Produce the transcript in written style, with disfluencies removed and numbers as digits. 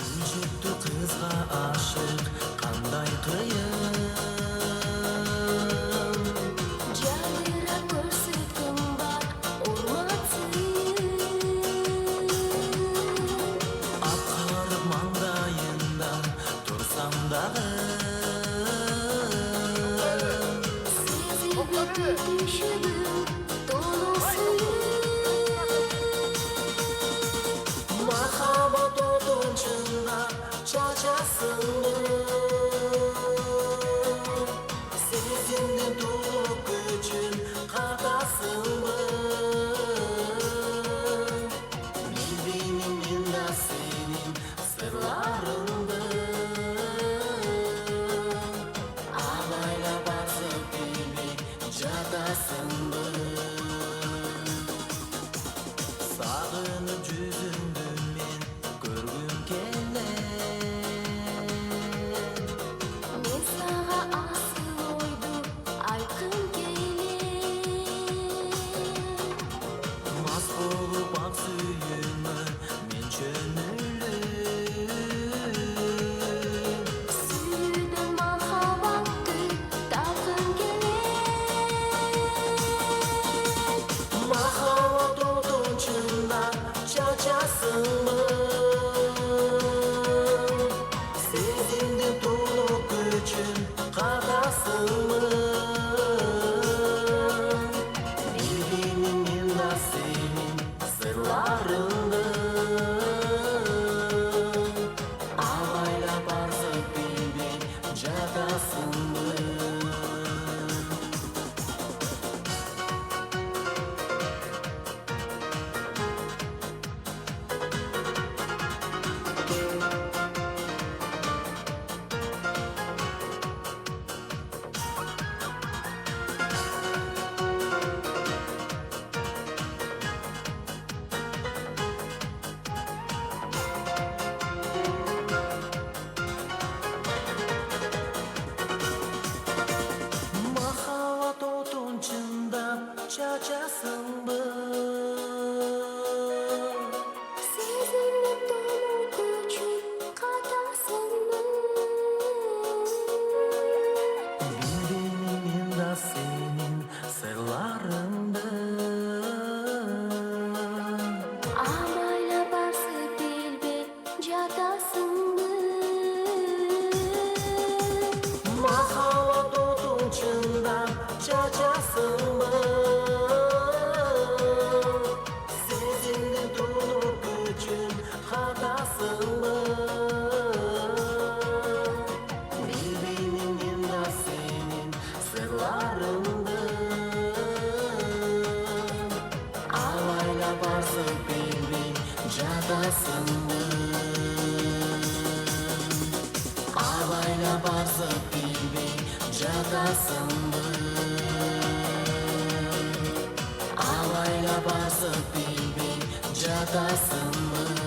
Küçüktü kızga aşık kanday kıyın. Jalira ko'rsatim bor urmatsin. Akarıp mangdayında tursam dağı. Sezilib düşüdüm dolu suyun. Mahabat odun çınlap çaçasındı. Sezimden dolup gücün kadasındı. Bildiğinim minda senin sırlarındı. Ağlayla basıp bilmek cadasındı. Sağınıp yüzündüm men görgüm keler. Men sağa asıl oydu aytqım keler. Mas bolup ak suyumu men çönülüm. Suyudum mahabatty talqin keler. Mahavat odun çınlap çaçasınmı? Sezimden dolup gücün kadasınmı? Bildiğinim minda senin sırlarındı. Ağlayla barzıp bilmek cadasındı. Mahavat odun çındap çaçasınmı? Sezilib dolu gücün qadasınmı? Bildiğinim minda senin sırlarındı. Ağlayla barsıp bilbek cadasınmı? Mahavat odun çındap çaçasınmı? Sezinle dolup gücün kadasınmı? Bildiğinim minda senin sırlarındı. Ağlayla barsıp bilbek cadasınmı? Ağlayla barzıp bilbek cadasınmı? Ağlayla barzıp bilbek cadasınmı?